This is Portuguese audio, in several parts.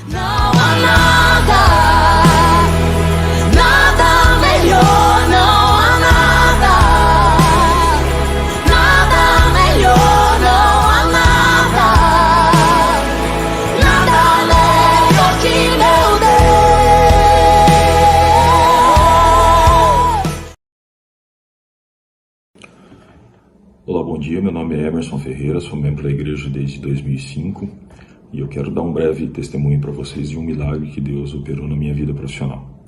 Não há nada, nada melhor, não há nada, nada melhor, não há nada, nada melhor que meu Deus. Olá, bom dia, meu nome é Emerson Ferreira, sou membro da igreja desde 2005 e eu quero dar um breve testemunho para vocês de um milagre que Deus operou na minha vida profissional.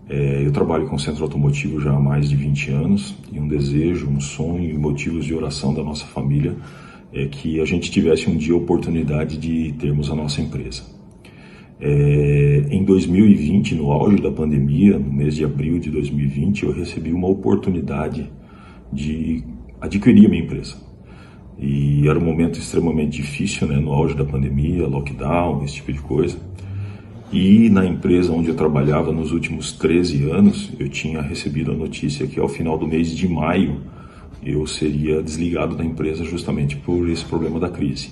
Eu trabalho com centro automotivo já há mais de 20 anos e um desejo, um sonho e motivos de oração da nossa família é que a gente tivesse um dia a oportunidade de termos a nossa empresa. Em 2020, no auge da pandemia, no mês de abril de 2020, eu recebi uma oportunidade de adquirir a minha empresa. E era um momento extremamente difícil, né, no auge da pandemia, lockdown, esse tipo de coisa. E na empresa onde eu trabalhava nos últimos 13 anos, eu tinha recebido a notícia que ao final do mês de maio eu seria desligado da empresa justamente por esse problema da crise.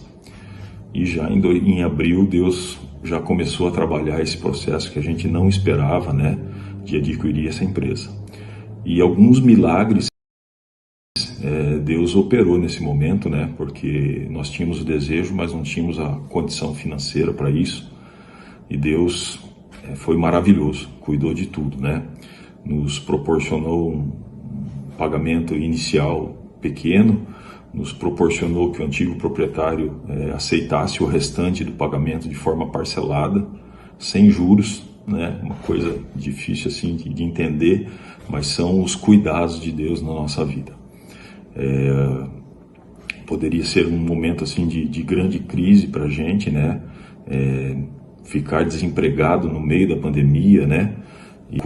E já em abril Deus já começou a trabalhar esse processo que a gente não esperava, né, de adquirir essa empresa. E alguns milagres Deus operou nesse momento, né? Porque nós tínhamos o desejo, mas não tínhamos a condição financeira para isso. E Deus foi maravilhoso, cuidou de tudo, né? Nos proporcionou um pagamento inicial pequeno, nos proporcionou que o antigo proprietário aceitasse o restante do pagamento de forma parcelada, sem juros, né? Uma coisa difícil assim de entender, mas são os cuidados de Deus na nossa vida. Poderia ser um momento assim de grande crise para a gente, né? Ficar desempregado no meio da pandemia, né? E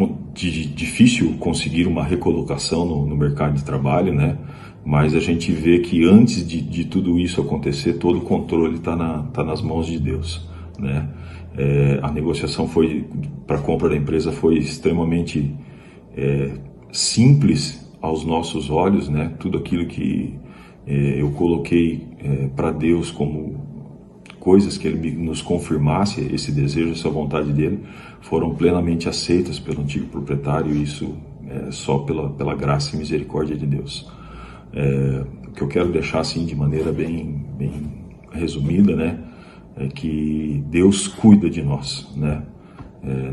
difícil conseguir uma recolocação no mercado de trabalho, né? Mas a gente vê que antes de tudo isso acontecer, todo o controle tá nas mãos de Deus, né? A negociação para a compra da empresa foi extremamente simples aos nossos olhos, né? Tudo aquilo que eu coloquei para Deus como coisas que Ele nos confirmasse, esse desejo, essa vontade dEle, foram plenamente aceitas pelo antigo proprietário, e isso só pela graça e misericórdia de Deus. O que eu quero deixar assim de maneira bem resumida, né? É que Deus cuida de nós, né?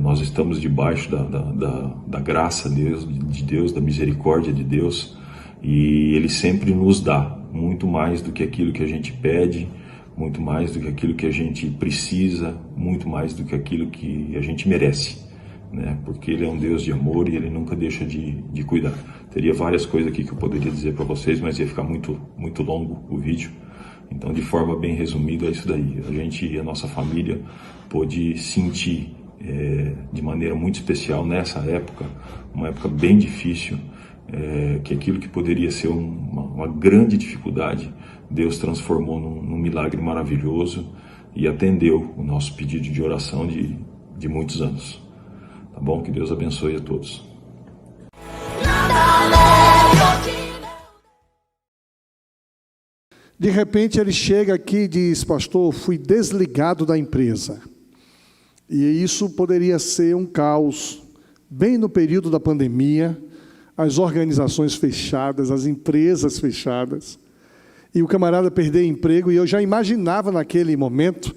Nós estamos debaixo da graça de Deus, da misericórdia de Deus, e Ele sempre nos dá muito mais do que aquilo que a gente pede, muito mais do que aquilo que a gente precisa, muito mais do que aquilo que a gente merece, né? Porque Ele é um Deus de amor e Ele nunca deixa de cuidar. Teria várias coisas aqui que eu poderia dizer para vocês, mas ia ficar muito longo o vídeo. Então, de forma bem resumida, é isso daí. A gente e a nossa família pôde sentir de maneira muito especial nessa época, uma época bem difícil, que aquilo que poderia ser uma grande dificuldade, Deus transformou num milagre maravilhoso e atendeu o nosso pedido de oração de muitos anos. Tá bom? Que Deus abençoe a todos. De repente ele chega aqui e diz: pastor, fui desligado da empresa. E isso poderia ser um caos, bem no período da pandemia, as organizações fechadas, as empresas fechadas, e o camarada perder emprego, e eu já imaginava naquele momento,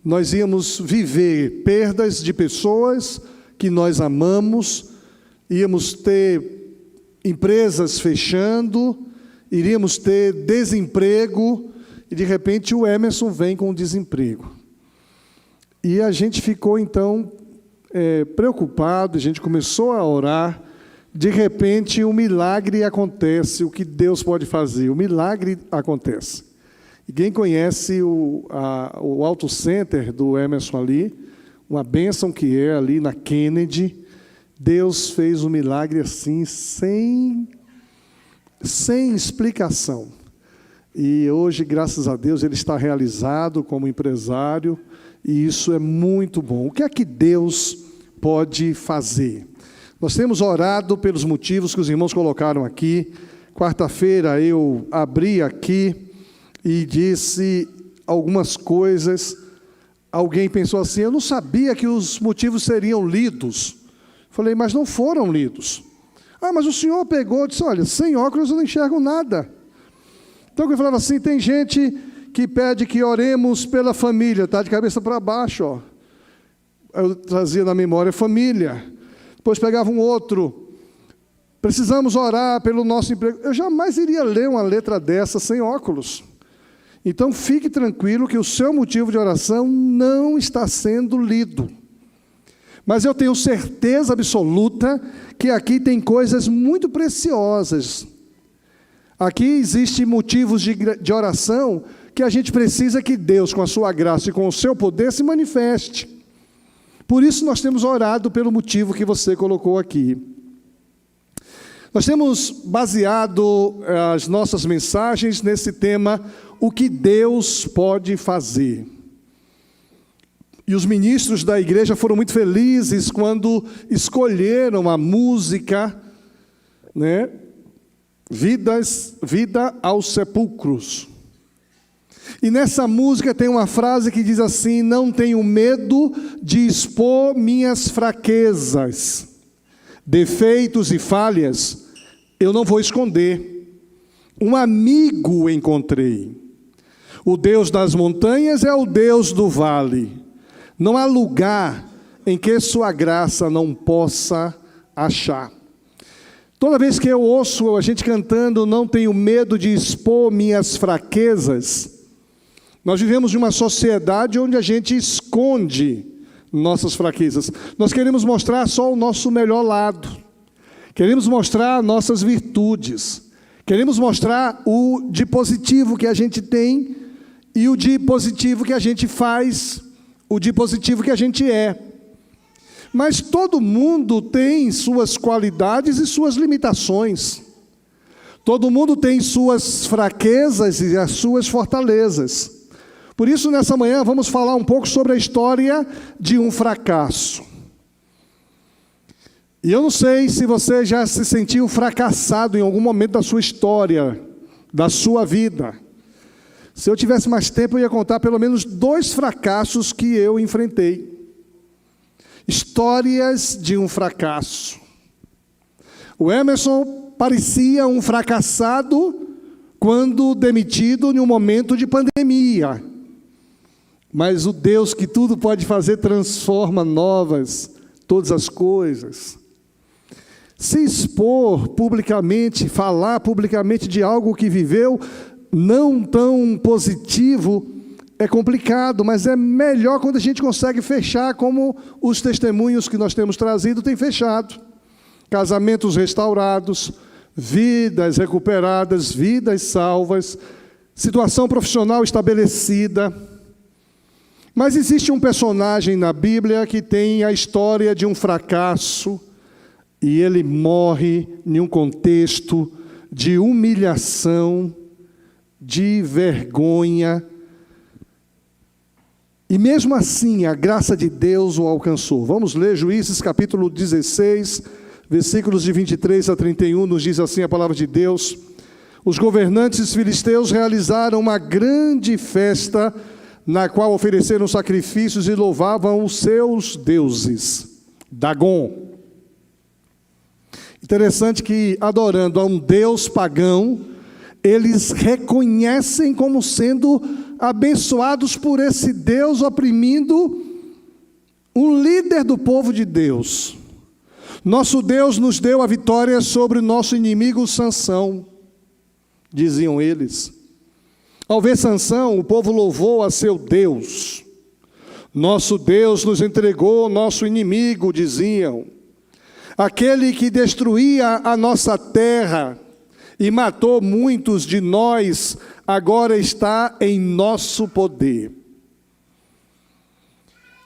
nós íamos viver perdas de pessoas que nós amamos, íamos ter empresas fechando, iríamos ter desemprego, e de repente o Emerson vem com desemprego. E a gente ficou então preocupado, a gente começou a orar, de repente um milagre acontece, o que Deus pode fazer, o milagre acontece. E quem conhece o Auto Center do Emerson ali, uma bênção que é ali na Kennedy, Deus fez um milagre assim, sem explicação. E hoje, graças a Deus, ele está realizado como empresário, e isso é muito bom. O que é que Deus pode fazer? Nós temos orado pelos motivos que os irmãos colocaram aqui. Quarta-feira eu abri aqui e disse algumas coisas alguém pensou assim: eu não sabia que os motivos seriam lidos. Falei: mas não foram lidos. Ah, mas o senhor pegou e disse: olha, sem óculos eu não enxergo nada. Então eu falava assim: tem gente que pede que oremos pela família, está de cabeça para baixo, ó. Eu trazia na memória família. Depois pegava um outro: precisamos orar pelo nosso emprego. Eu jamais iria ler uma letra dessa sem óculos. Então fique tranquilo que o seu motivo de oração não está sendo lido. Mas eu tenho certeza absoluta que aqui tem coisas muito preciosas. Aqui existem motivos de oração que a gente precisa que Deus, com a sua graça e com o seu poder, se manifeste. Por isso nós temos orado pelo motivo que você colocou aqui. Nós temos baseado as nossas mensagens nesse tema: o que Deus pode fazer. E os ministros da igreja foram muito felizes quando escolheram a música, né? Vida aos sepulcros. E nessa música tem uma frase que diz assim: não tenho medo de expor minhas fraquezas, defeitos e falhas, eu não vou esconder. Um amigo encontrei. O Deus das montanhas é o Deus do vale. Não há lugar em que sua graça não possa achar. Toda vez que eu ouço a gente cantando, não tenho medo de expor minhas fraquezas, nós vivemos em uma sociedade onde a gente esconde nossas fraquezas. Nós queremos mostrar só o nosso melhor lado. Queremos mostrar nossas virtudes. Queremos mostrar o de positivo que a gente tem e o de positivo que a gente faz, o de positivo que a gente é. Mas todo mundo tem suas qualidades e suas limitações. Todo mundo tem suas fraquezas e as suas fortalezas. Por isso, nessa manhã, vamos falar um pouco sobre a história de um fracasso. E eu não sei se você já se sentiu fracassado em algum momento da sua história, da sua vida. Se eu tivesse mais tempo, eu ia contar pelo menos 2 fracassos que eu enfrentei. Histórias de um fracasso. O Emerson parecia um fracassado quando demitido em um momento de pandemia. Mas o Deus que tudo pode fazer transforma novas todas as coisas. Se expor publicamente, falar publicamente de algo que viveu não tão positivo, é complicado, mas é melhor quando a gente consegue fechar, como os testemunhos que nós temos trazido têm fechado. Casamentos restaurados, vidas recuperadas, vidas salvas, situação profissional estabelecida. Mas existe um personagem na Bíblia que tem a história de um fracasso, e ele morre em um contexto de humilhação, de vergonha, e mesmo assim a graça de Deus o alcançou. Vamos ler Juízes capítulo 16, versículos de 23 a 31, nos diz assim a palavra de Deus: os governantes filisteus realizaram uma grande festa, na qual ofereceram sacrifícios e louvavam os seus deuses. Dagon. Interessante que, adorando a um deus pagão, eles reconhecem como sendo abençoados por esse Deus, oprimindo um líder do povo de Deus. Nosso Deus nos deu a vitória sobre o nosso inimigo Sansão, diziam eles. Ao ver Sansão, o povo louvou a seu Deus. Nosso Deus nos entregou o nosso inimigo, diziam. Aquele que destruía a nossa terra e matou muitos de nós, agora está em nosso poder.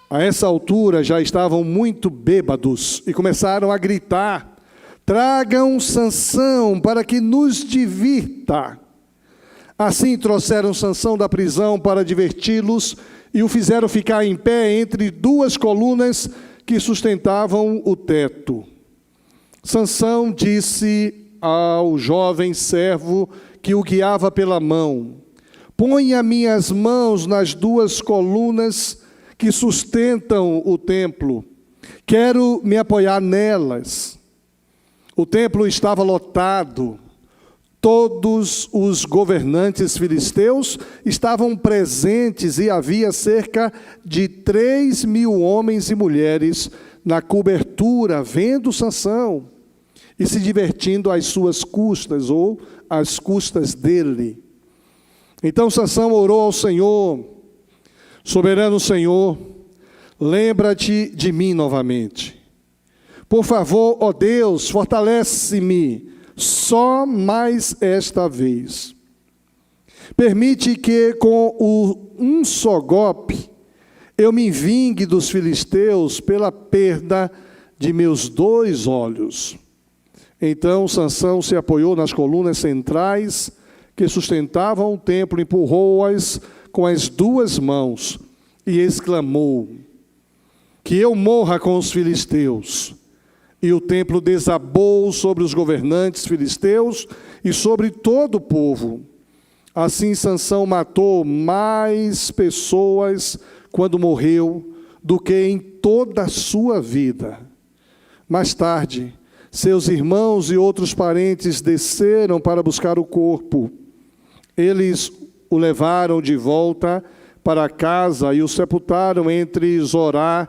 A essa altura já estavam muito bêbados e começaram a gritar: tragam Sansão para que nos divirta. Assim trouxeram Sansão da prisão para diverti-los e o fizeram ficar em pé entre 2 colunas que sustentavam o teto. Sansão disse ao jovem servo que o guiava pela mão: ponha minhas mãos nas 2 colunas que sustentam o templo. Quero me apoiar nelas. O templo estava lotado. Todos os governantes filisteus estavam presentes e havia cerca de 3.000 homens e mulheres na cobertura, vendo Sansão e se divertindo às suas custas, ou às custas dele. Então Sansão orou ao Senhor: soberano Senhor, lembra-te de mim novamente. Por favor, ó Deus, fortalece-me só mais esta vez. Permite que com um só golpe eu me vingue dos filisteus pela perda de meus 2 olhos. Então Sansão se apoiou nas colunas centrais que sustentavam o templo, empurrou-as com as 2 mãos e exclamou: que eu morra com os filisteus. E o templo desabou sobre os governantes filisteus e sobre todo o povo. Assim Sansão matou mais pessoas quando morreu do que em toda a sua vida. Mais tarde, seus irmãos e outros parentes desceram para buscar o corpo. Eles o levaram de volta para casa e o sepultaram entre Zorá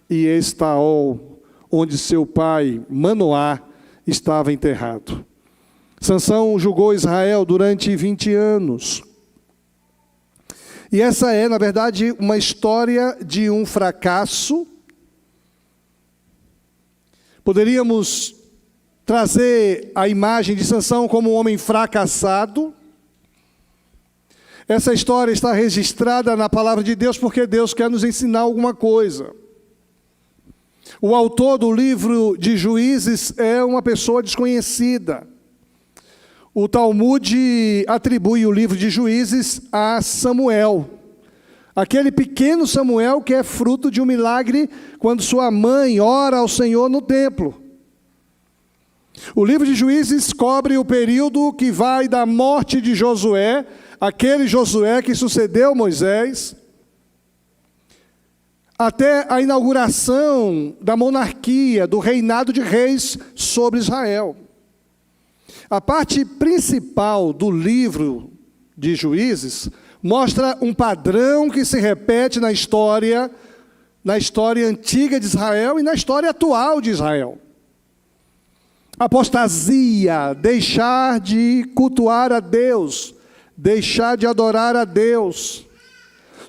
e Estaol, onde seu pai, Manoá, estava enterrado. Sansão julgou Israel durante 20 anos. E essa é, na verdade, uma história de um fracasso. Poderíamos trazer a imagem de Sansão como um homem fracassado. Essa história está registrada na palavra de Deus porque Deus quer nos ensinar alguma coisa. O autor do livro de Juízes é uma pessoa desconhecida. O Talmud atribui o livro de Juízes a Samuel. Aquele pequeno Samuel que é fruto de um milagre quando sua mãe ora ao Senhor no templo. O livro de Juízes cobre o período que vai da morte de Josué, aquele Josué que sucedeu Moisés, até a inauguração da monarquia, do reinado de reis sobre Israel. A parte principal do livro de Juízes mostra um padrão que se repete na história antiga de Israel e na história atual de Israel. Apostasia, deixar de cultuar a Deus, deixar de adorar a Deus.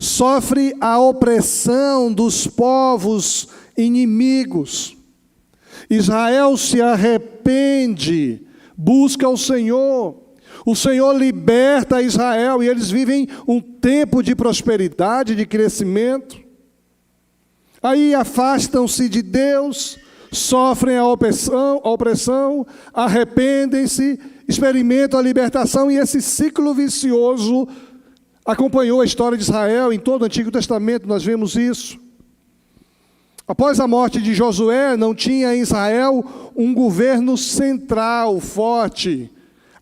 Sofre a opressão dos povos inimigos. Israel se arrepende, busca o Senhor liberta Israel e eles vivem um tempo de prosperidade, de crescimento. Aí afastam-se de Deus, sofrem a opressão, arrependem-se, experimentam a libertação e esse ciclo vicioso acompanhou a história de Israel. Em todo o Antigo Testamento nós vemos isso. Após a morte de Josué, não tinha em Israel um governo central forte.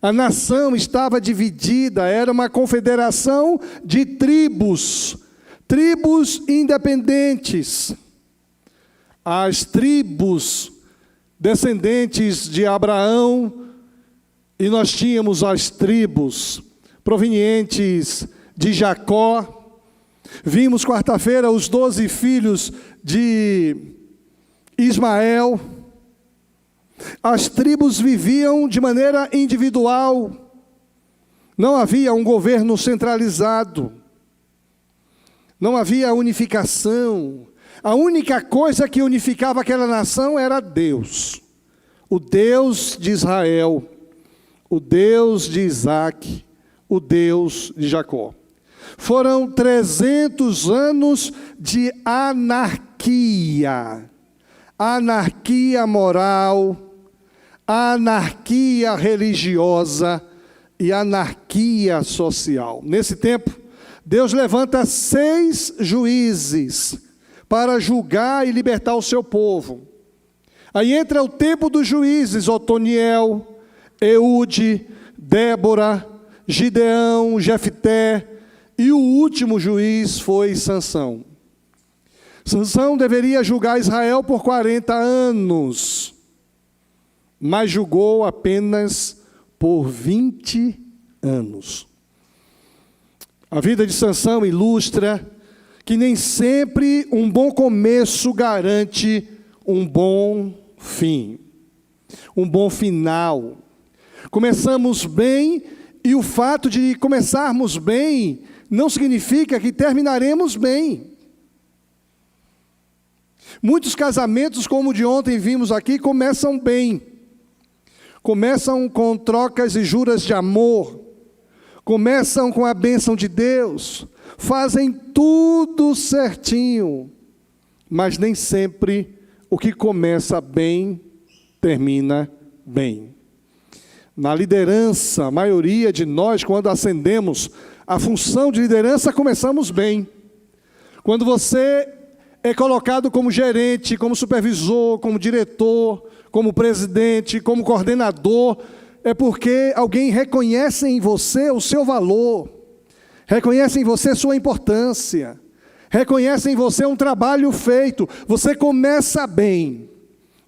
A nação estava dividida, era uma confederação de tribos independentes. As tribos descendentes de Abraão, e nós tínhamos as tribos provenientes de Jacó. Vimos quarta-feira os 12 filhos de Ismael. As tribos viviam de maneira individual. Não havia um governo centralizado. Não havia unificação. A única coisa que unificava aquela nação era Deus. O Deus de Israel, o Deus de Isaac, o Deus de Jacó. Foram 300 anos de anarquia. Anarquia moral, anarquia religiosa e anarquia social. Nesse tempo, Deus levanta 6 juízes para julgar e libertar o seu povo. Aí entra o tempo dos juízes: Otoniel, Eude, Débora, Gideão, Jefté, e o último juiz foi Sansão. Sansão deveria julgar Israel por 40 anos, mas julgou apenas por 20 anos. A vida de Sansão ilustra que nem sempre um bom começo garante um bom fim, um bom final. Começamos bem, e o fato de começarmos bem não significa que terminaremos bem. Muitos casamentos, como o de ontem vimos aqui, começam bem. Começam com trocas e juras de amor. Começam com a bênção de Deus. Fazem tudo certinho. Mas nem sempre o que começa bem, termina bem. Na liderança, a maioria de nós, quando ascendemos a função de liderança, começamos bem. Quando você é colocado como gerente, como supervisor, como diretor, como presidente, como coordenador, é porque alguém reconhece em você o seu valor, reconhece em você sua importância, reconhece em você um trabalho feito. Você começa bem,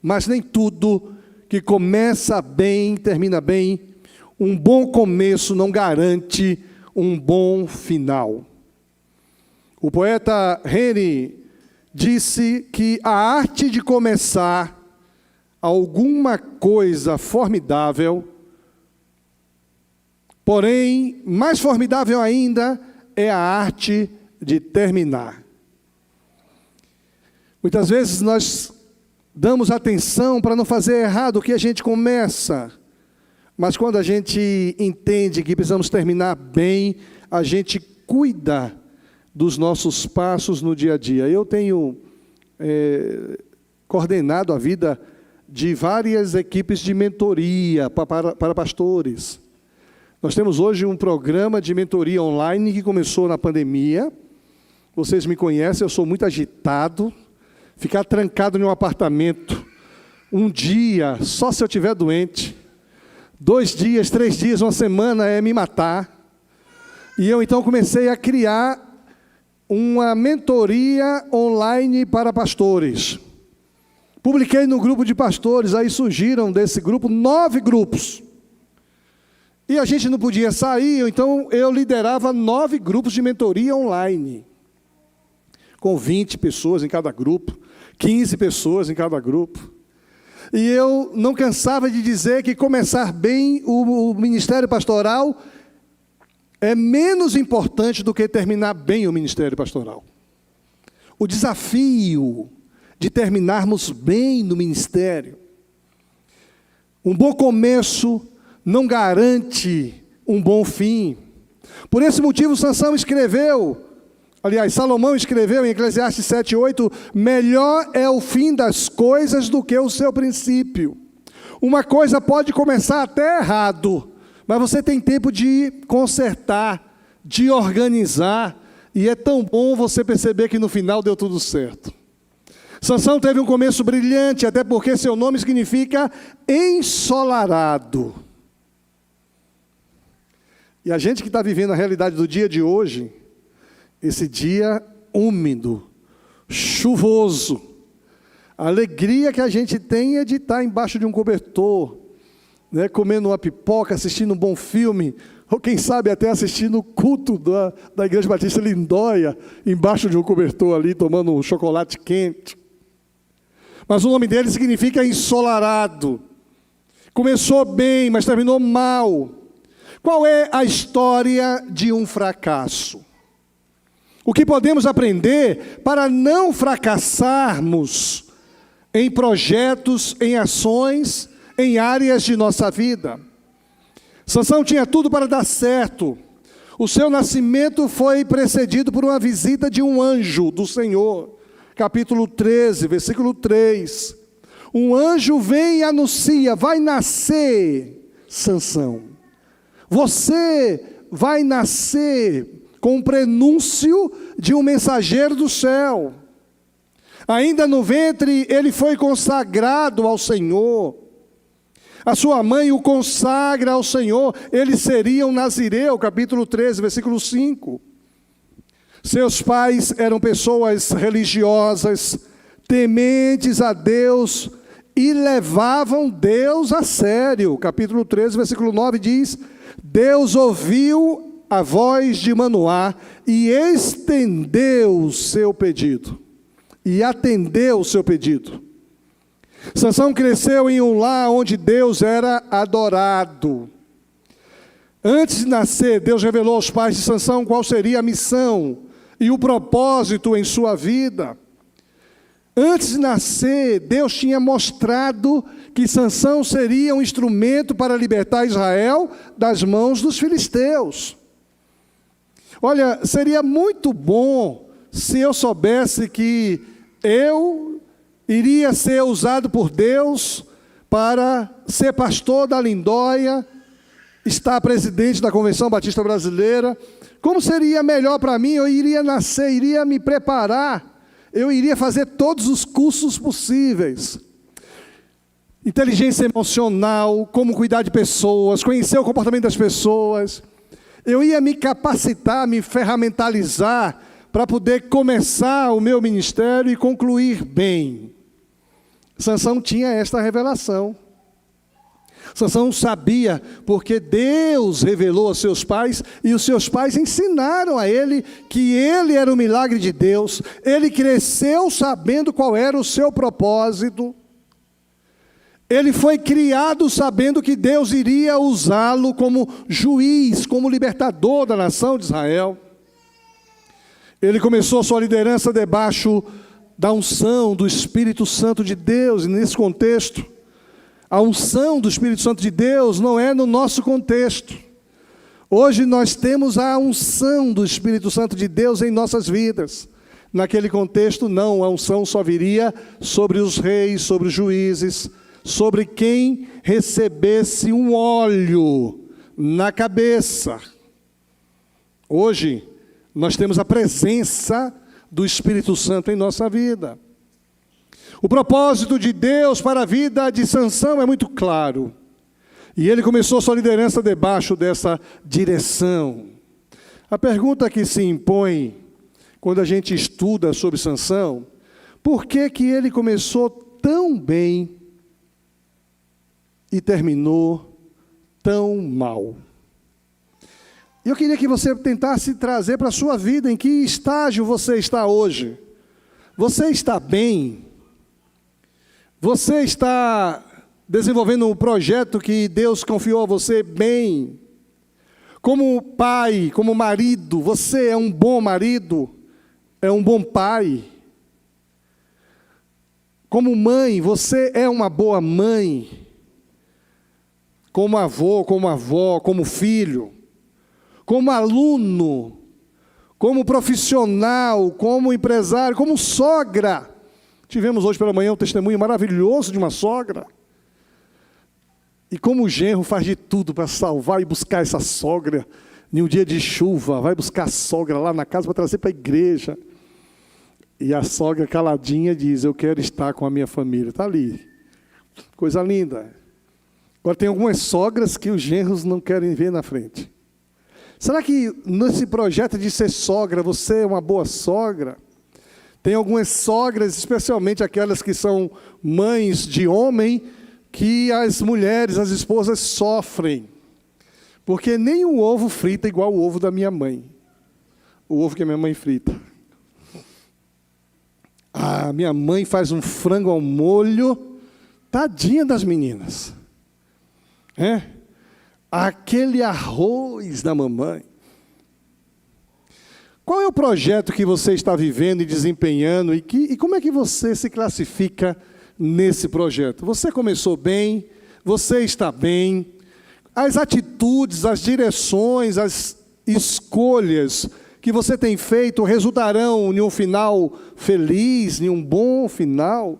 mas nem tudo que começa bem, termina bem. Um bom começo não garante um bom final. O poeta Henry disse que a arte de começar alguma coisa formidável, porém, mais formidável ainda, é a arte de terminar. Muitas vezes nós damos atenção para não fazer errado o que a gente começa, mas quando a gente entende que precisamos terminar bem, a gente cuida dos nossos passos no dia a dia. Eu tenho coordenado a vida de várias equipes de mentoria para pastores. Nós temos hoje um programa de mentoria online que começou na pandemia. Vocês me conhecem, eu sou muito agitado. Ficar trancado em um apartamento um dia, só se eu estiver doente, 2 dias, 3 dias, uma semana é me matar. E eu então comecei a criar uma mentoria online para pastores. Publiquei no grupo de pastores, aí surgiram desse grupo 9 grupos. E a gente não podia sair, então eu liderava 9 grupos de mentoria online, com 20 pessoas em cada grupo, 15 pessoas em cada grupo. E eu não cansava de dizer que começar bem o ministério pastoral é menos importante do que terminar bem o ministério pastoral. O desafio de terminarmos bem no ministério. Um bom começo não garante um bom fim. Por esse motivo, Sansão escreveu, aliás, Salomão escreveu em Eclesiastes 7:8, melhor é o fim das coisas do que o seu princípio. Uma coisa pode começar até errado, mas você tem tempo de consertar, de organizar, e é tão bom você perceber que no final deu tudo certo. Sansão teve um começo brilhante, até porque seu nome significa ensolarado. E a gente que está vivendo a realidade do dia de hoje, esse dia úmido, chuvoso, a alegria que a gente tem é de estar embaixo de um cobertor, né, comendo uma pipoca, assistindo um bom filme, ou quem sabe até assistindo o culto da Igreja Batista Lindóia, embaixo de um cobertor ali, tomando um chocolate quente. Mas o nome dele significa ensolarado. Começou bem, mas terminou mal. Qual é a história de um fracasso? O que podemos aprender para não fracassarmos em projetos, em ações, em áreas de nossa vida? Sansão tinha tudo para dar certo. O seu nascimento foi precedido por uma visita de um anjo do Senhor. Capítulo 13, versículo 3. Um anjo vem e anuncia, vai nascer Sansão. Você vai nascer com o prenúncio de um mensageiro do céu. Ainda no ventre, ele foi consagrado ao Senhor. A sua mãe o consagra ao Senhor. Ele seria um nazireu, capítulo 13, versículo 5. Seus pais eram pessoas religiosas, tementes a Deus e levavam Deus a sério. Capítulo 13, versículo 9 diz: Deus ouviu a voz de Manoá e estendeu o seu pedido, e atendeu o seu pedido. Sansão cresceu em um lar onde Deus era adorado. Antes de nascer, Deus revelou aos pais de Sansão qual seria a missão e o propósito em sua vida. Antes de nascer, Deus tinha mostrado que Sansão seria um instrumento para libertar Israel das mãos dos filisteus. Olha, seria muito bom se eu soubesse que eu iria ser usado por Deus para ser pastor da Lindóia, estar presidente da Convenção Batista Brasileira. Como seria melhor para mim? Eu iria nascer, iria me preparar, eu iria fazer todos os cursos possíveis. Inteligência emocional, como cuidar de pessoas, conhecer o comportamento das pessoas. Eu ia me capacitar, me ferramentalizar para poder começar o meu ministério e concluir bem. Sansão tinha esta revelação. Sansão sabia, porque Deus revelou aos seus pais, e os seus pais ensinaram a ele que ele era o milagre de Deus. Ele cresceu sabendo qual era o seu propósito. Ele foi criado sabendo que Deus iria usá-lo como juiz, como libertador da nação de Israel. Ele começou sua liderança debaixo da unção do Espírito Santo de Deus, e nesse contexto, a unção do Espírito Santo de Deus não é no nosso contexto. Hoje nós temos a unção do Espírito Santo de Deus em nossas vidas. Naquele contexto, não, a unção só viria sobre os reis, sobre os juízes, sobre quem recebesse um óleo na cabeça. Hoje, nós temos a presença do Espírito Santo em nossa vida. O propósito de Deus para a vida de Sansão é muito claro. E ele começou sua liderança debaixo dessa direção. A pergunta que se impõe quando a gente estuda sobre Sansão: por que que ele começou tão bem e terminou tão mal? Eu queria que você tentasse trazer para a sua vida em que estágio você está hoje. Você está bem? Você está desenvolvendo um projeto que Deus confiou a você bem? Como pai, como marido, você é um bom marido? É um bom pai? Como mãe, você é uma boa mãe? Como avô, como avó, como filho? Como aluno, como profissional, como empresário, como sogra. Tivemos hoje pela manhã um testemunho maravilhoso de uma sogra. E como o genro faz de tudo para salvar e buscar essa sogra. Em um dia de chuva, vai buscar a sogra lá na casa para trazer para a igreja. E a sogra caladinha diz: eu quero estar com a minha família. Está ali. Coisa linda. Agora tem algumas sogras que os genros não querem ver na frente. Será que nesse projeto de ser sogra, você é uma boa sogra? Tem algumas sogras, especialmente aquelas que são mães de homem, que as mulheres, as esposas sofrem. Porque nem o ovo frita igual o ovo da minha mãe. O ovo que a minha mãe frita. Ah, minha mãe faz um frango ao molho, tadinha das meninas. Aquele arroz da mamãe. Qual é o projeto que você está vivendo e desempenhando e como é que você se classifica nesse projeto? Você começou bem? Você está bem? As atitudes, as direções, as escolhas que você tem feito resultarão em um final feliz, em um bom final?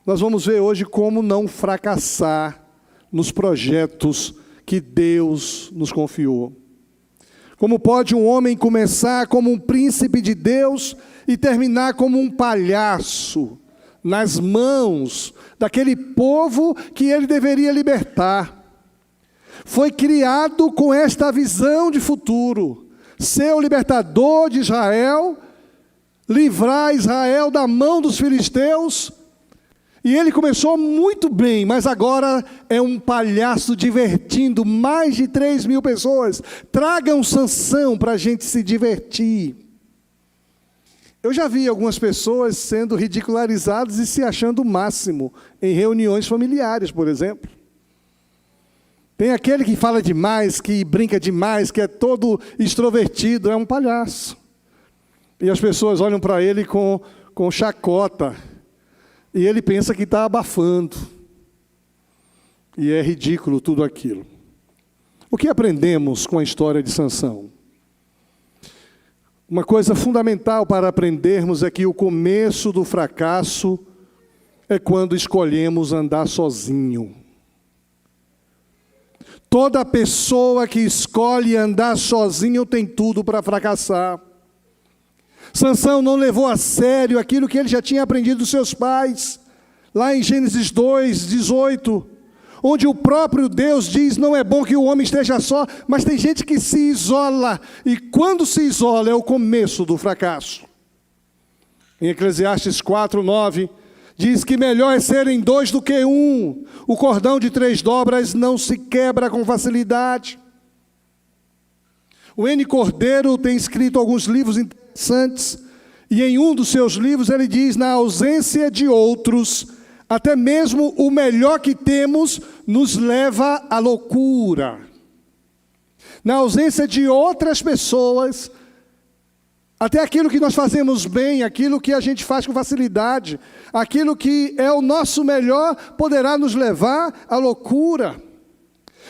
Nós vamos ver hoje como não fracassar nos projetos que Deus nos confiou. Como pode um homem começar como um príncipe de Deus e terminar como um palhaço nas mãos daquele povo que ele deveria libertar? Foi criado com esta visão de futuro, ser o libertador de Israel, livrar Israel da mão dos filisteus. E ele começou muito bem, mas agora é um palhaço divertindo mais de 3.000 pessoas. Tragam Sansão para a gente se divertir. Eu já vi algumas pessoas sendo ridicularizadas e se achando o máximo em reuniões familiares, por exemplo. Tem aquele que fala demais, que brinca demais, que é todo extrovertido, é um palhaço. E as pessoas olham para ele com chacota. E ele pensa que está abafando. E é ridículo tudo aquilo. O que aprendemos com a história de Sansão? Uma coisa fundamental para aprendermos é que o começo do fracasso é quando escolhemos andar sozinho. Toda pessoa que escolhe andar sozinho tem tudo para fracassar. Sansão não levou a sério aquilo que ele já tinha aprendido dos seus pais, lá em Gênesis 2:18, onde o próprio Deus diz: não é bom que o homem esteja só, mas tem gente que se isola, e quando se isola é o começo do fracasso. Em Eclesiastes 4:9, diz que melhor é serem 2 do que 1, o cordão de 3 dobras não se quebra com facilidade. O N. Cordeiro tem escrito alguns livros interessantes, e em um dos seus livros ele diz: na ausência de outros, até mesmo o melhor que temos nos leva à loucura. Na ausência de outras pessoas, até aquilo que nós fazemos bem, aquilo que a gente faz com facilidade, aquilo que é o nosso melhor, poderá nos levar à loucura.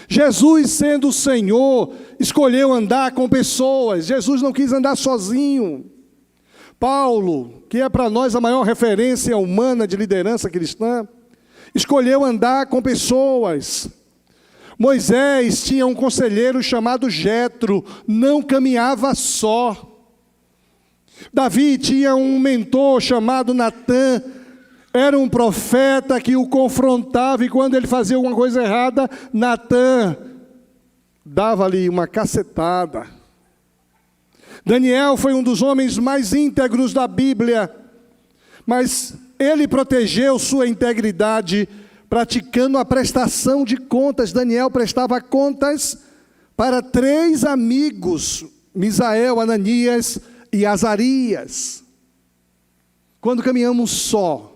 Jesus, sendo o Senhor, escolheu andar com pessoas. Jesus não quis andar sozinho. Paulo, que é para nós a maior referência humana de liderança cristã, escolheu andar com pessoas. Moisés tinha um conselheiro chamado Jetro, não caminhava só. Davi tinha um mentor chamado Natã, era um profeta que o confrontava, e quando ele fazia alguma coisa errada, Natã dava-lhe uma cacetada. Daniel foi um dos homens mais íntegros da Bíblia, mas ele protegeu sua integridade praticando a prestação de contas. Daniel prestava contas para 3 amigos, Misael, Ananias e Azarias. Quando caminhamos só,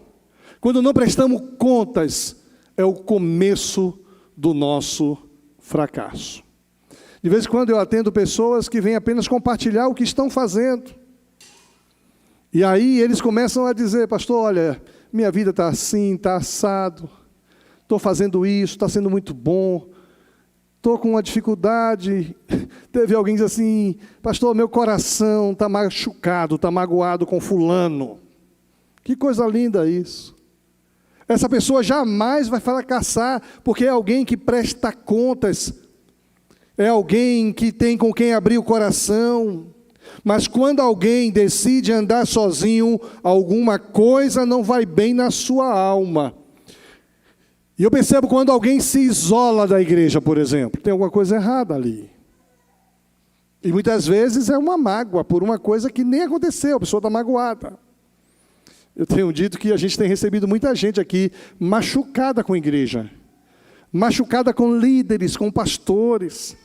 quando não prestamos contas, é o começo do nosso fracasso. De vez em quando eu atendo pessoas que vêm apenas compartilhar o que estão fazendo. E aí eles começam a dizer: pastor, olha, minha vida está assim, está assado, estou fazendo isso, está sendo muito bom, estou com uma dificuldade. Teve alguém que diz assim: pastor, meu coração está machucado, está magoado com fulano. Que coisa linda isso. Essa pessoa jamais vai fracassar, porque é alguém que presta contas, é alguém que tem com quem abrir o coração. Mas quando alguém decide andar sozinho, alguma coisa não vai bem na sua alma. E eu percebo quando alguém se isola da igreja, por exemplo, tem alguma coisa errada ali. E muitas vezes é uma mágoa por uma coisa que nem aconteceu, a pessoa está magoada. Eu tenho dito que a gente tem recebido muita gente aqui machucada com a igreja, machucada com líderes, com pastores.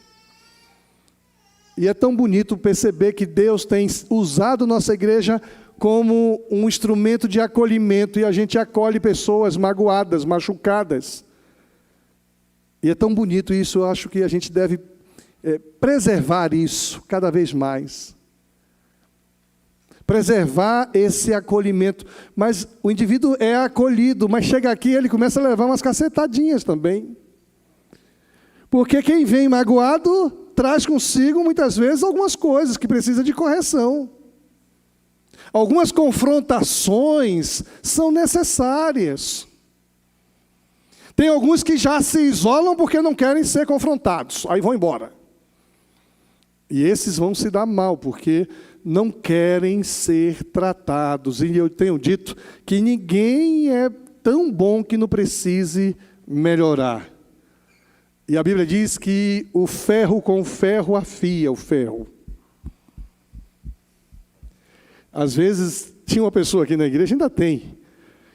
E é tão bonito perceber que Deus tem usado nossa igreja como um instrumento de acolhimento, e a gente acolhe pessoas magoadas, machucadas. E é tão bonito isso, eu acho que a gente deve preservar isso cada vez mais. Preservar esse acolhimento. Mas o indivíduo é acolhido, mas chega aqui e ele começa a levar umas cacetadinhas também. Porque quem vem magoado traz consigo, muitas vezes, algumas coisas que precisam de correção. Algumas confrontações são necessárias. Tem alguns que já se isolam porque não querem ser confrontados, aí vão embora. E esses vão se dar mal, porque não querem ser tratados. E eu tenho dito que ninguém é tão bom que não precise melhorar. E a Bíblia diz que o ferro com o ferro afia o ferro. Às vezes, tinha uma pessoa aqui na igreja, ainda tem,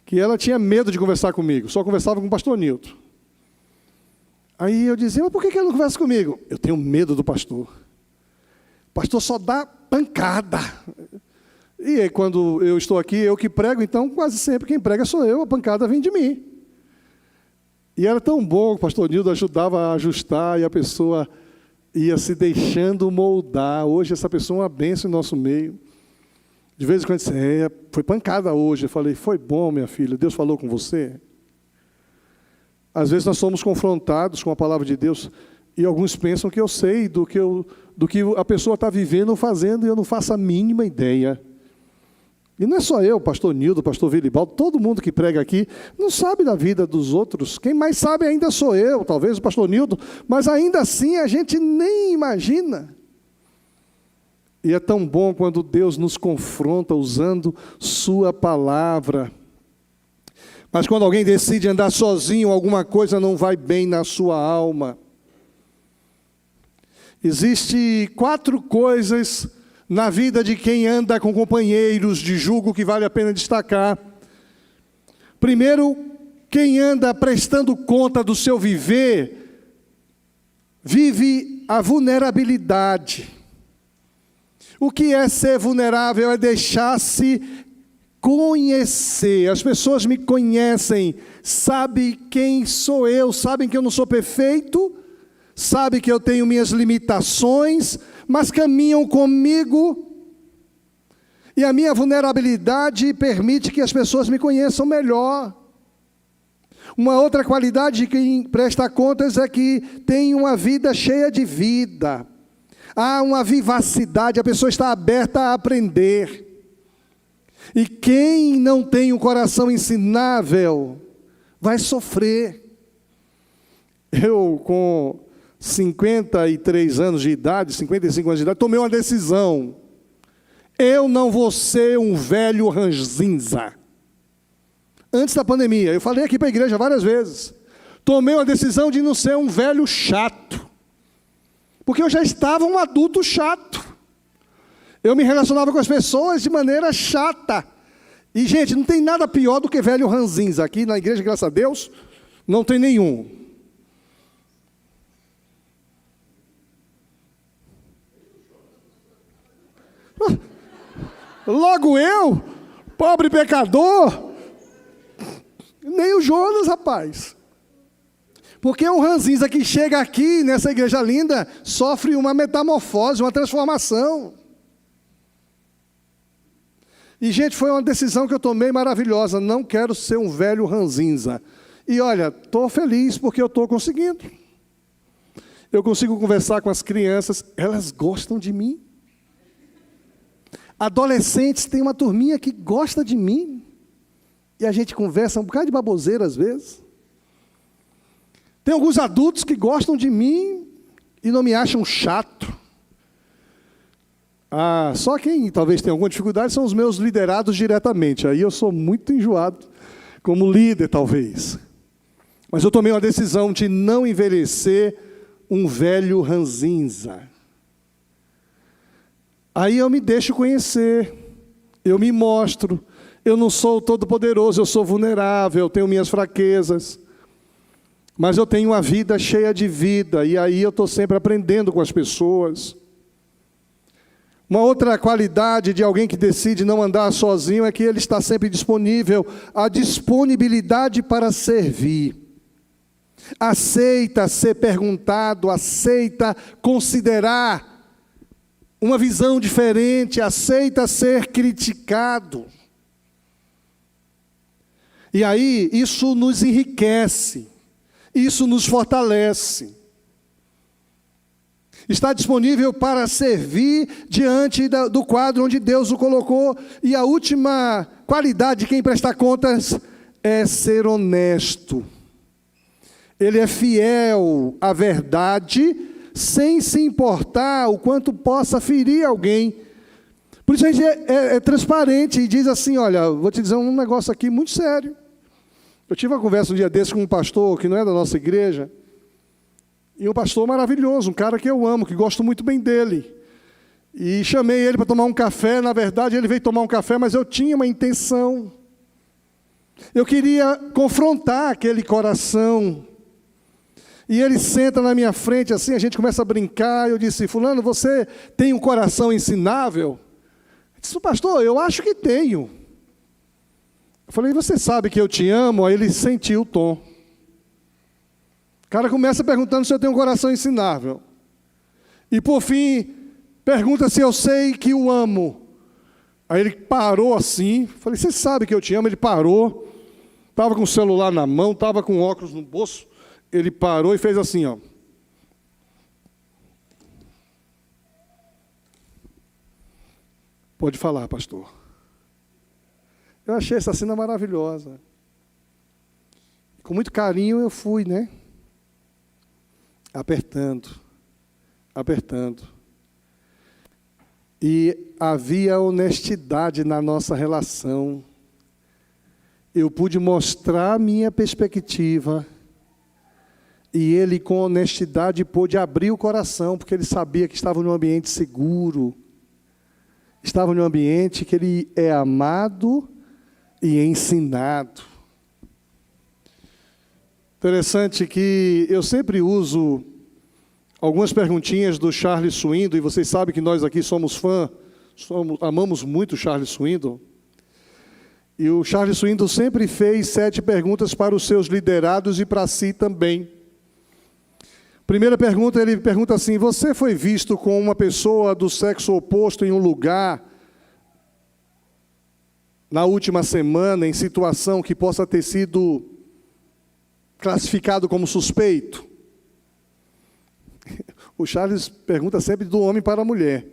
que ela tinha medo de conversar comigo, só conversava com o pastor Nilton. Aí eu dizia, mas por que ela não conversa comigo? Eu tenho medo do pastor. O pastor só dá pancada. E aí, quando eu estou aqui, eu que prego, então quase sempre quem prega sou eu, a pancada vem de mim. E era tão bom, o pastor Nilton ajudava a ajustar e a pessoa ia se deixando moldar. Hoje essa pessoa é uma bênção em nosso meio. De vez em quando disse, foi pancada hoje. Eu falei, foi bom, minha filha, Deus falou com você? Às vezes nós somos confrontados com a palavra de Deus e alguns pensam que eu sei do que a pessoa está vivendo ou fazendo e eu não faço a mínima ideia. E não é só eu, o pastor Nildo, o pastor Vilibaldo, todo mundo que prega aqui não sabe da vida dos outros. Quem mais sabe ainda sou eu, talvez o pastor Nildo, mas ainda assim a gente nem imagina. E é tão bom quando Deus nos confronta usando sua palavra. Mas quando alguém decide andar sozinho, alguma coisa não vai bem na sua alma. Existem 4 coisas na vida de quem anda com companheiros de jugo que vale a pena destacar. Primeiro, quem anda prestando conta do seu viver, vive a vulnerabilidade. O que é ser vulnerável? É deixar-se conhecer. As pessoas me conhecem, sabem quem sou eu, sabem que eu não sou perfeito, sabem que eu tenho minhas limitações, mas caminham comigo, e a minha vulnerabilidade permite que as pessoas me conheçam melhor. Uma outra qualidade de quem presta contas é que tem uma vida cheia de vida. Há uma vivacidade, a pessoa está aberta a aprender. E quem não tem um coração ensinável, vai sofrer. Eu, com 53 anos de idade, 55 anos de idade, tomei uma decisão. Eu não vou ser um velho ranzinza. Antes da pandemia, eu falei aqui para a igreja várias vezes. Tomei uma decisão de não ser um velho chato. Porque eu já estava um adulto chato. Eu me relacionava com as pessoas de maneira chata. E, gente, não tem nada pior do que velho ranzinza. Aqui na igreja, graças a Deus, não tem nenhum. Logo eu, pobre pecador, nem o Jonas, rapaz. Porque um ranzinza que chega aqui, nessa igreja linda, sofre uma metamorfose, uma transformação. E, gente, foi uma decisão que eu tomei maravilhosa. Não quero ser um velho ranzinza. E, olha, estou feliz porque eu estou conseguindo. Eu consigo conversar com as crianças, elas gostam de mim. Adolescentes, tem uma turminha que gosta de mim. E a gente conversa um bocado de baboseira às vezes. Tem alguns adultos que gostam de mim e não me acham chato. Só quem talvez tenha alguma dificuldade são os meus liderados diretamente. Aí eu sou muito enjoado como líder, talvez. Mas eu tomei uma decisão de não envelhecer um velho ranzinza. Aí eu me deixo conhecer, eu me mostro. Eu não sou todo-poderoso, eu sou vulnerável, eu tenho minhas fraquezas. Mas eu tenho uma vida cheia de vida, e aí eu estou sempre aprendendo com as pessoas. Uma outra qualidade de alguém que decide não andar sozinho é que ele está sempre disponível, a disponibilidade para servir. Aceita ser perguntado, aceita considerar uma visão diferente, aceita ser criticado. E aí, isso nos enriquece, isso nos fortalece. Está disponível para servir diante do quadro onde Deus o colocou. E a última qualidade de quem presta contas é ser honesto. Ele é fiel à verdade, sem se importar o quanto possa ferir alguém. Por isso a gente é transparente e diz assim, olha, vou te dizer um negócio aqui muito sério. Eu tive uma conversa um dia desse com um pastor que não é da nossa igreja, e um pastor maravilhoso, um cara que eu amo, que gosto muito bem dele. E chamei ele para tomar um café. Na verdade, ele veio tomar um café, mas eu tinha uma intenção. Eu queria confrontar aquele coração. E ele senta na minha frente assim, a gente começa a brincar. Eu disse: fulano, você tem um coração ensinável? Ele disse: pastor, eu acho que tenho. Eu falei: você sabe que eu te amo? Aí ele sentiu o tom. O cara começa perguntando se eu tenho um coração ensinável. E por fim, pergunta se eu sei que o amo. Aí ele parou assim. Falei: você sabe que eu te amo? Ele parou. Estava com o celular na mão, estava com óculos no bolso. Ele parou e fez assim, ó. Pode falar, pastor. Eu achei essa cena maravilhosa. Com muito carinho eu fui, né? Apertando. E havia honestidade na nossa relação. Eu pude mostrar a minha perspectiva. E ele, com honestidade, pôde abrir o coração, porque ele sabia que estava num ambiente seguro. Estava num ambiente que ele é amado e ensinado. Interessante que eu sempre uso algumas perguntinhas do Charles Swindoll, e vocês sabem que nós aqui somos fã, amamos muito o Charles Swindoll. E o Charles Swindoll sempre fez 7 perguntas para os seus liderados e para si também. Primeira pergunta, ele pergunta assim: você foi visto com uma pessoa do sexo oposto em um lugar na última semana, em situação que possa ter sido classificado como suspeito? O Charles pergunta sempre do homem para a mulher.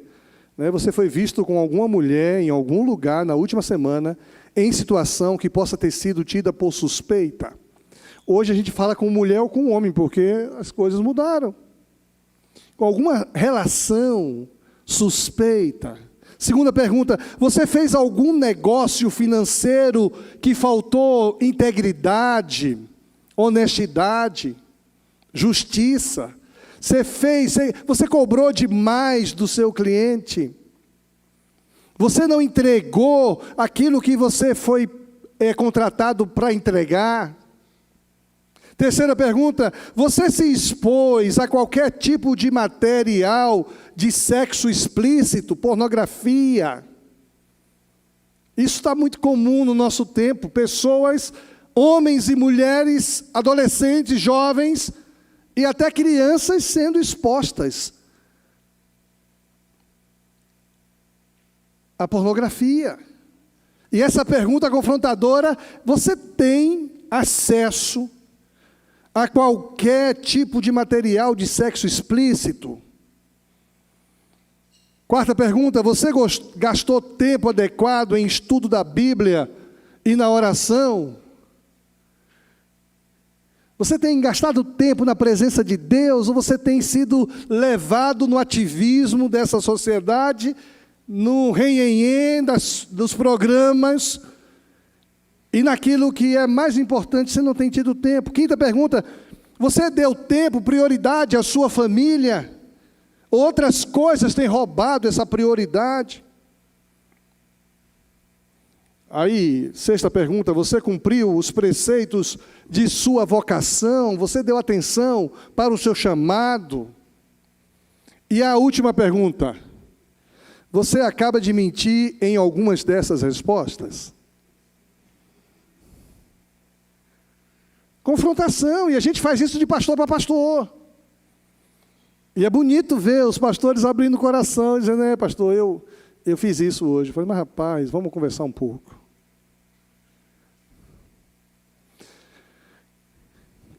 Você foi visto com alguma mulher em algum lugar na última semana, em situação que possa ter sido tida por suspeita? Hoje a gente fala com mulher ou com homem, porque as coisas mudaram. Com alguma relação suspeita. Segunda pergunta: você fez algum negócio financeiro que faltou integridade, honestidade, justiça? Você cobrou demais do seu cliente? Você não entregou aquilo que você foi contratado para entregar? Terceira pergunta: você se expôs a qualquer tipo de material de sexo explícito, pornografia? Isso está muito comum no nosso tempo. Pessoas, homens e mulheres, adolescentes, jovens e até crianças sendo expostas à pornografia. E essa pergunta confrontadora: você tem acesso a qualquer tipo de material de sexo explícito? Quarta pergunta: você gastou tempo adequado em estudo da Bíblia e na oração? Você tem gastado tempo na presença de Deus, ou você tem sido levado no ativismo dessa sociedade, no renhenhen dos programas, e naquilo que é mais importante você não tem tido tempo? Quinta pergunta: você deu tempo, prioridade à sua família? Outras coisas têm roubado essa prioridade? Aí, sexta pergunta: você cumpriu os preceitos de sua vocação? Você deu atenção para o seu chamado? E a última pergunta: você acaba de mentir em algumas dessas respostas? Confrontação, e a gente faz isso de pastor para pastor. E é bonito ver os pastores abrindo o coração, dizendo: pastor, eu fiz isso hoje. Eu falei: mas rapaz, vamos conversar um pouco.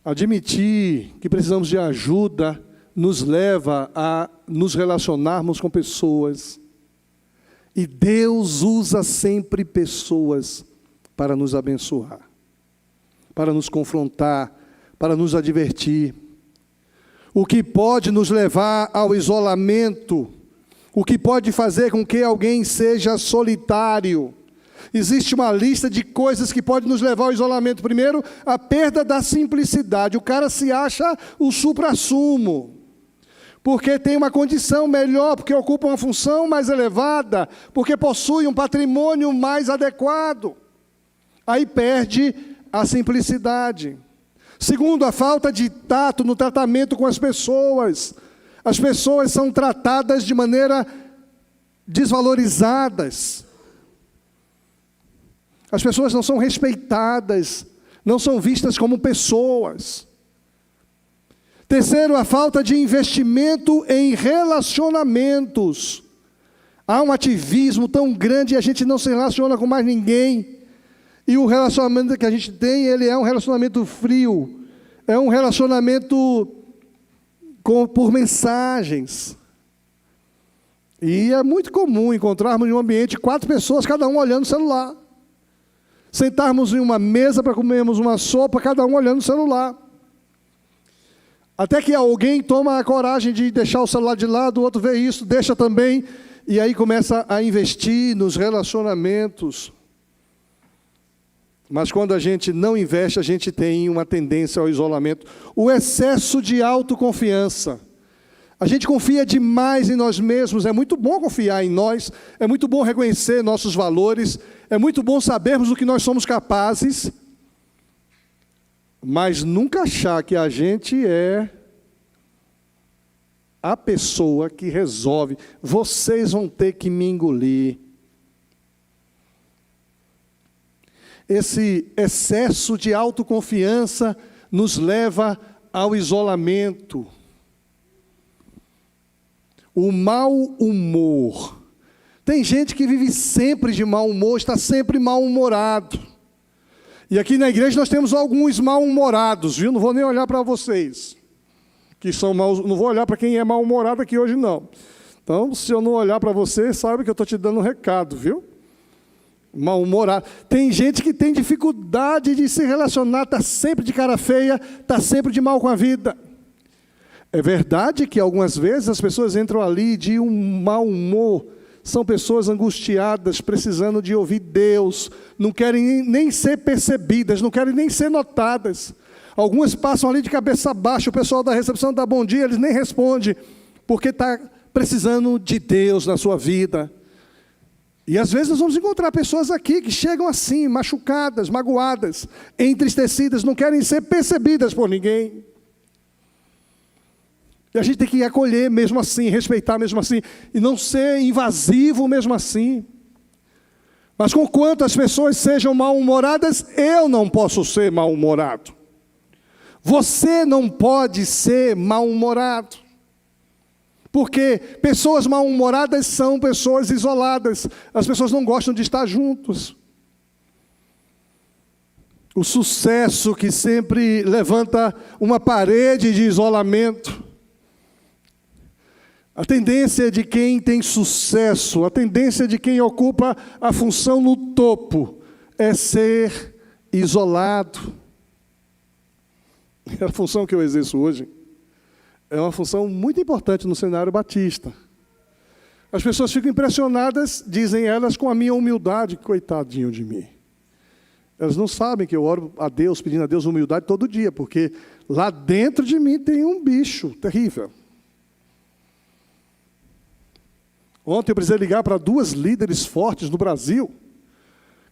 Admitir que precisamos de ajuda nos leva a nos relacionarmos com pessoas. E Deus usa sempre pessoas para nos abençoar, para nos confrontar, para nos advertir. O que pode nos levar ao isolamento, o que pode fazer com que alguém seja solitário. Existe uma lista de coisas que podem nos levar ao isolamento. Primeiro, a perda da simplicidade. O cara se acha o suprassumo. porque tem uma condição melhor, porque ocupa uma função mais elevada, porque possui um patrimônio mais adequado. Aí perde a simplicidade. Segundo, a falta de tato no tratamento com as pessoas. As pessoas são tratadas de maneira desvalorizadas. As pessoas não são respeitadas, não são vistas como pessoas. Terceiro, a falta de investimento em relacionamentos. Há um ativismo tão grande e a gente não se relaciona com mais ninguém. E o relacionamento que a gente tem, ele é um relacionamento frio. É um relacionamento por mensagens. E é muito comum encontrarmos em um ambiente 4 pessoas, cada um olhando o celular. Sentarmos em uma mesa para comermos uma sopa, cada um olhando o celular. Até que alguém toma a coragem de deixar o celular de lado, o outro vê isso, deixa também, e aí começa a investir nos relacionamentos. Mas quando a gente não investe, a gente tem uma tendência ao isolamento. O excesso de autoconfiança. A gente confia demais em nós mesmos, é muito bom confiar em nós, é muito bom reconhecer nossos valores, é muito bom sabermos o que nós somos capazes, mas nunca achar que a gente é a pessoa que resolve. Vocês vão ter que me engolir. Esse excesso de autoconfiança nos leva ao isolamento. O mau humor. Tem gente que vive sempre de mau humor, está sempre mal-humorado. E aqui na igreja nós temos alguns mal-humorados, viu? Não vou nem olhar para vocês, que são não vou olhar para quem é mal-humorado aqui hoje, não. Então, se eu não olhar para você, sabe que eu estou te dando um recado, viu? Mal-humorado. Tem gente que tem dificuldade de se relacionar, está sempre de cara feia, está sempre de mal com a vida. É verdade que algumas vezes as pessoas entram ali de um mau humor, são pessoas angustiadas, precisando de ouvir Deus, não querem nem ser percebidas, não querem nem ser notadas. Algumas passam ali de cabeça baixa, o pessoal da recepção dá bom dia, eles nem respondem, porque está precisando de Deus na sua vida. E às vezes nós vamos encontrar pessoas aqui que chegam assim, machucadas, magoadas, entristecidas, não querem ser percebidas por ninguém. E a gente tem que acolher mesmo assim, respeitar mesmo assim, e não ser invasivo mesmo assim. Mas conquanto as pessoas sejam mal-humoradas, eu não posso ser mal-humorado. Você não pode ser mal-humorado. Porque pessoas mal-humoradas são pessoas isoladas. As pessoas não gostam de estar juntos. O sucesso que sempre levanta uma parede de isolamento. A tendência de quem tem sucesso, a tendência de quem ocupa a função no topo, é ser isolado. A função que eu exerço hoje é uma função muito importante no cenário batista. As pessoas ficam impressionadas, dizem elas, com a minha humildade. Coitadinho de mim. Elas não sabem que eu oro a Deus, pedindo a Deus humildade todo dia, porque lá dentro de mim tem um bicho terrível. Ontem eu precisei ligar para 2 líderes fortes no Brasil.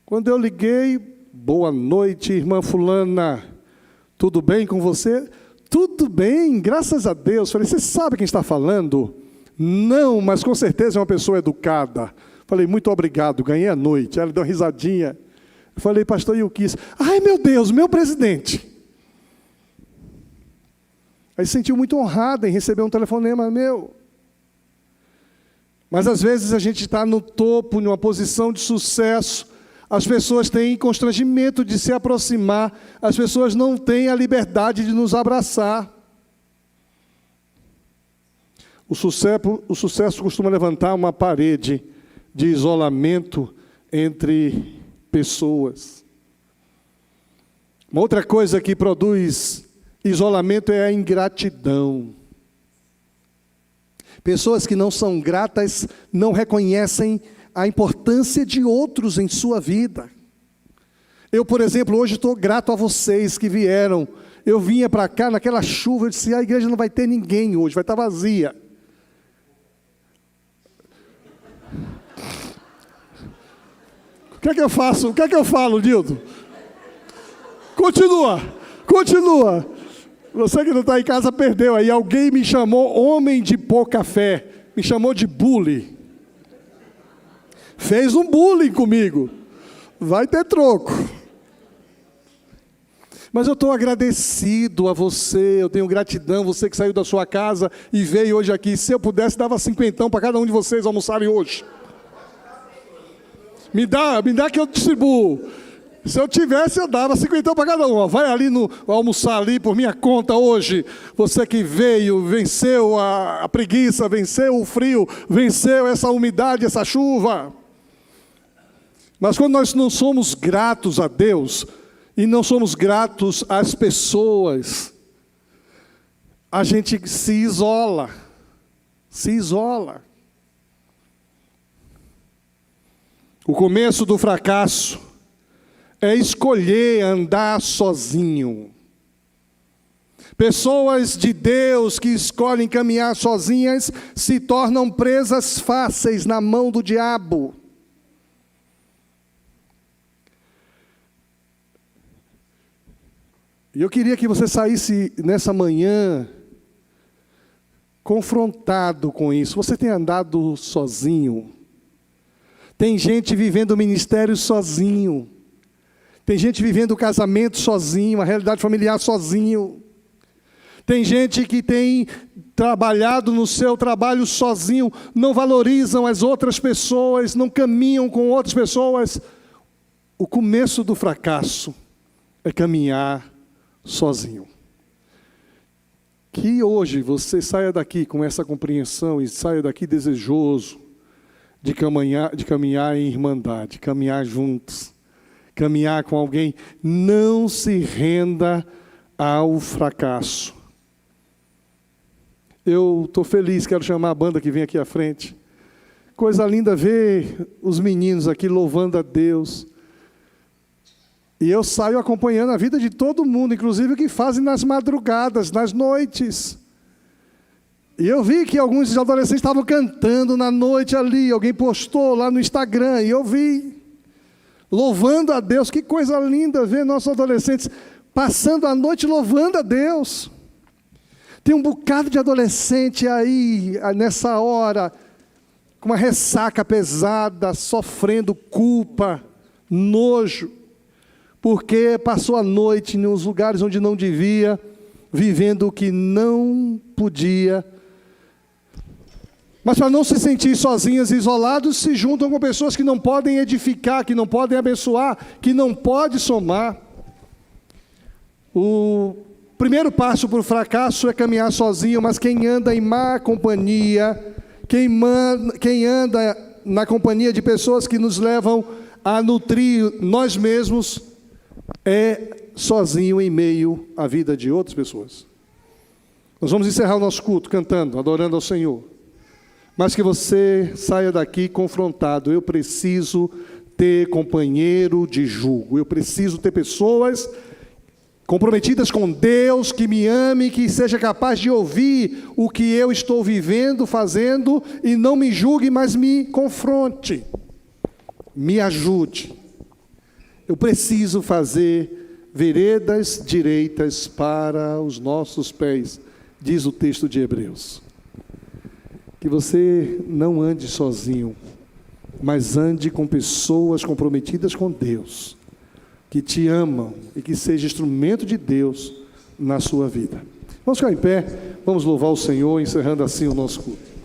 Quando eu liguei, boa noite, irmã fulana, tudo bem com você? Tudo bem, graças a Deus. Falei, você sabe quem está falando? Não, mas com certeza é uma pessoa educada. Falei, muito obrigado, ganhei a noite. Ela deu uma risadinha. Eu falei, pastor Ilquis, ai meu Deus, meu presidente. Aí se sentiu muito honrada em receber um telefonema meu. Mas às vezes a gente está no topo, numa posição de sucesso, as pessoas têm constrangimento de se aproximar, as pessoas não têm a liberdade de nos abraçar. O sucesso costuma levantar uma parede de isolamento entre pessoas. Uma outra coisa que produz isolamento é a ingratidão. Pessoas que não são gratas não reconhecem a importância de outros em sua vida. Eu, por exemplo, hoje estou grato a vocês que vieram. Eu vinha para cá naquela chuva, eu disse, a igreja não vai ter ninguém hoje, vai estar vazia. que é que eu faço? O que é que eu falo, Nildo? Continua. Você que não está em casa perdeu aí. Alguém me chamou homem de pouca fé. Me chamou de bully. Fez um bullying comigo. Vai ter troco. Mas eu estou agradecido a você, eu tenho gratidão, você que saiu da sua casa e veio hoje aqui. Se eu pudesse, dava 50 para cada um de vocês almoçarem hoje. Me dá que eu distribuo. Se eu tivesse, eu dava 50 para cada um. Vai ali almoçar ali por minha conta hoje. Você que veio, venceu a preguiça, venceu o frio, venceu essa umidade, essa chuva. Mas quando nós não somos gratos a Deus, e não somos gratos às pessoas, a gente se isola. O começo do fracasso é escolher andar sozinho. Pessoas de Deus que escolhem caminhar sozinhas se tornam presas fáceis na mão do diabo. E eu queria que você saísse nessa manhã confrontado com isso. Você tem andado sozinho. Tem gente vivendo o ministério sozinho. Tem gente vivendo o casamento sozinho, a realidade familiar sozinho. Tem gente que tem trabalhado no seu trabalho sozinho, não valorizam as outras pessoas, não caminham com outras pessoas. O começo do fracasso é caminhar sozinho. Que hoje você saia daqui com essa compreensão e saia daqui desejoso de caminhar em irmandade, caminhar juntos, caminhar com alguém. Não se renda ao fracasso. Eu estou feliz, quero chamar a banda que vem aqui à frente. Coisa linda ver os meninos aqui louvando a Deus. E eu saio acompanhando a vida de todo mundo, inclusive o que fazem nas madrugadas, nas noites. E eu vi que alguns adolescentes estavam cantando na noite ali, alguém postou lá no Instagram, e eu vi, louvando a Deus. Que coisa linda ver nossos adolescentes passando a noite louvando a Deus. Tem um bocado de adolescente aí, nessa hora, com uma ressaca pesada, sofrendo culpa, nojo, porque passou a noite nos lugares onde não devia, vivendo o que não podia. Mas para não se sentir sozinhos e isolados, se juntam com pessoas que não podem edificar, que não podem abençoar, que não podem somar. O primeiro passo para o fracasso é caminhar sozinho, mas quem anda em má companhia, quem anda na companhia de pessoas que nos levam a nutrir nós mesmos, é sozinho em meio à vida de outras pessoas. Nós vamos encerrar o nosso culto cantando, adorando ao Senhor. Mas que você saia daqui confrontado. Eu preciso ter companheiro de jugo. Eu preciso ter pessoas comprometidas com Deus, que me ame, que seja capaz de ouvir o que eu estou vivendo, fazendo, e não me julgue, mas me confronte, me ajude. Eu preciso fazer veredas direitas para os nossos pés, diz o texto de Hebreus. Que você não ande sozinho, mas ande com pessoas comprometidas com Deus, que te amam e que seja instrumento de Deus na sua vida. Vamos ficar em pé, vamos louvar o Senhor, encerrando assim o nosso culto.